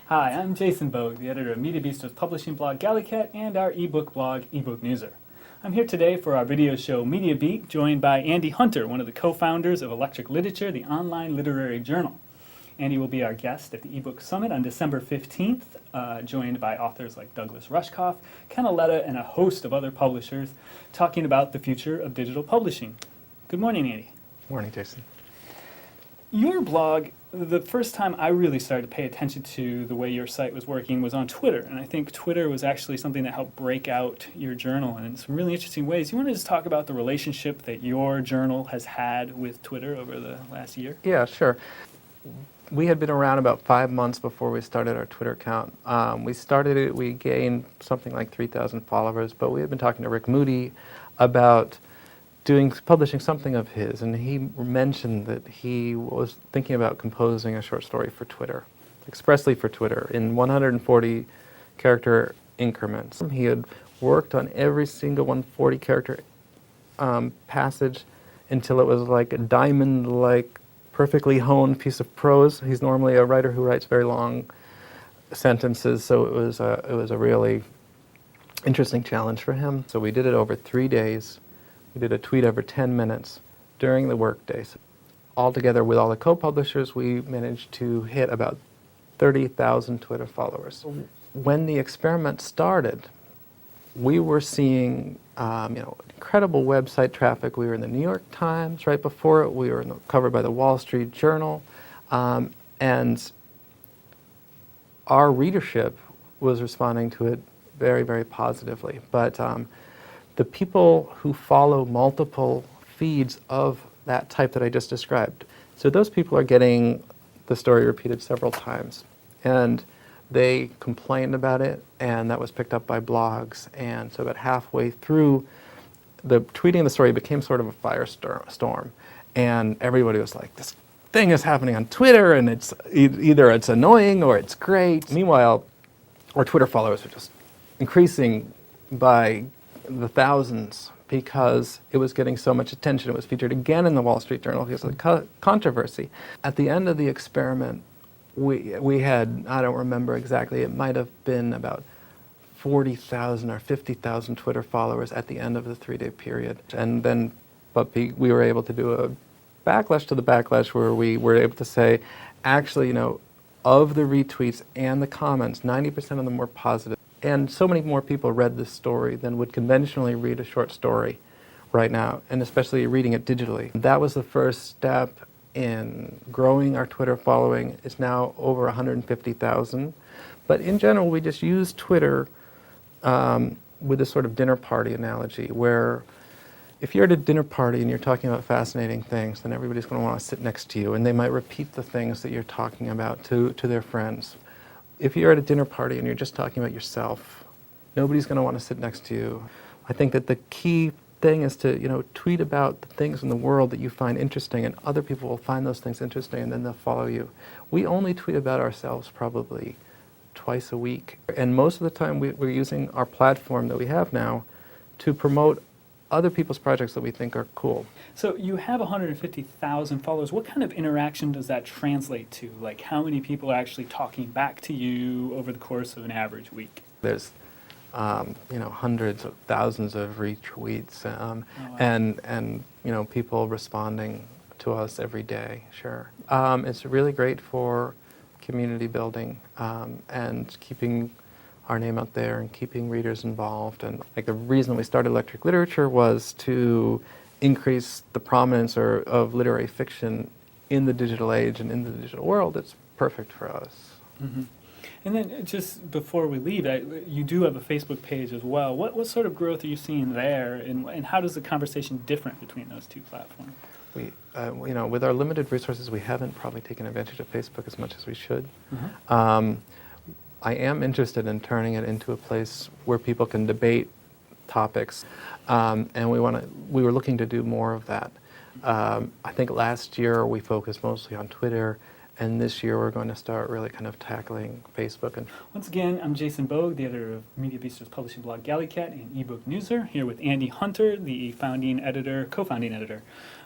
Hi, I'm Jason Bogue, the editor of Mediabistro's publishing blog Gallicat and our ebook blog Ebook Newser. I'm here today for our video show Media Beat, joined by Andy Hunter, one of the co-founders of Electric Literature, the online literary journal. Andy will be our guest at the eBook Summit on December 15th, joined by authors like Douglas Rushkoff, Ken Aletta, and a host of other publishers, talking about the future of digital publishing. Good morning, Andy. Morning, Jason. Your blog, the first time I really started to pay attention to the way your site was working was on Twitter, and I think Twitter was actually something that helped break out your journal in some really interesting ways. You want to just talk about the relationship that your journal has had with Twitter over the last year? Yeah, sure. We had been around about 5 months before we started our Twitter account. We started it, we gained something like 3,000 followers, but we had been talking to Rick Moody about publishing something of his, and he mentioned that he was thinking about composing a short story for Twitter, expressly for Twitter, in 140 character increments. He had worked on every single 140 character passage until it was like a diamond-like, perfectly honed piece of prose. He's normally a writer who writes very long sentences, so it was a really interesting challenge for him. So we did it over 3 days. We did a tweet every 10 minutes during the work days. Altogether, with all the co-publishers, we managed to hit about 30,000 Twitter followers. When the experiment started, we were seeing incredible website traffic. We were in the New York Times right before it. We were covered by the Wall Street Journal. And our readership was responding to it very, very positively. But the people who follow multiple feeds of that type that I just described, so those people are getting the story repeated several times. And they complained about it, and that was picked up by blogs. And so about halfway through, the tweeting the story became sort of a firestorm. And everybody was like, this thing is happening on Twitter, and it's either it's annoying or it's great. Meanwhile, our Twitter followers are just increasing by the thousands because it was getting so much attention. It was featured again in the Wall Street Journal because of the controversy. At the end of the experiment, we had, I don't remember exactly, it might have been about 40,000 or 50,000 Twitter followers at the end of the 3-day period. And then, we were able to do a backlash to the backlash where we were able to say, actually, of the retweets and the comments, 90% of them were positive. And so many more people read this story than would conventionally read a short story right now, and especially reading it digitally. That was the first step in growing our Twitter following. It's now over 150,000. But in general, we just use Twitter with this sort of dinner party analogy, where if you're at a dinner party and you're talking about fascinating things, then everybody's going to want to sit next to you, and they might repeat the things that you're talking about to their friends. If you're at a dinner party and you're just talking about yourself, nobody's going to want to sit next to you. I think that the key thing is to tweet about the things in the world that you find interesting, and other people will find those things interesting, and then they'll follow you. We only tweet about ourselves probably twice a week, and most of the time we're using our platform that we have now to promote other people's projects that we think are cool. So you have 150,000 followers. What kind of interaction does that translate to? Like, how many people are actually talking back to you over the course of an average week? There's hundreds of thousands of retweets, wow. and people responding to us every day. Sure, it's really great for community building and keeping our name out there and keeping readers involved. And like the reason we started Electric Literature was to increase the prominence of literary fiction in the digital age and in the digital world. It's perfect for us. Mm-hmm. And then just before we leave, you do have a Facebook page as well. What sort of growth are you seeing there, and how does the conversation differ between those two platforms? We, with our limited resources, we haven't probably taken advantage of Facebook as much as we should. Mm-hmm. I am interested in turning it into a place where people can debate topics, and we were looking to do more of that. I think last year we focused mostly on Twitter, and this year we're going to start really kind of tackling Facebook. And once again, I'm Jason Bogue, the editor of Mediabistro's publishing blog Gallicat and ebook Newser, here with Andy Hunter, the co-founding editor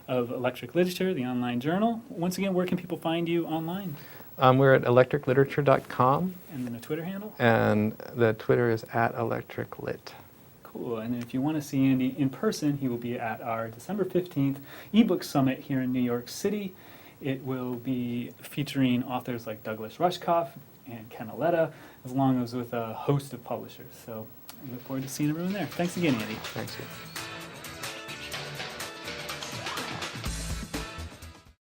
of Electric Literature, the online journal. Once again, where can people find you online? We're at electricliterature.com, And then a Twitter handle? and the Twitter is @electriclit. Cool. And if you want to see Andy in person, he will be at our December 15th ebook summit here in New York City. It will be featuring authors like Douglas Rushkoff and Ken Aletta, as long as with a host of publishers. So I look forward to seeing everyone there. Thanks again, Andy. Thanks.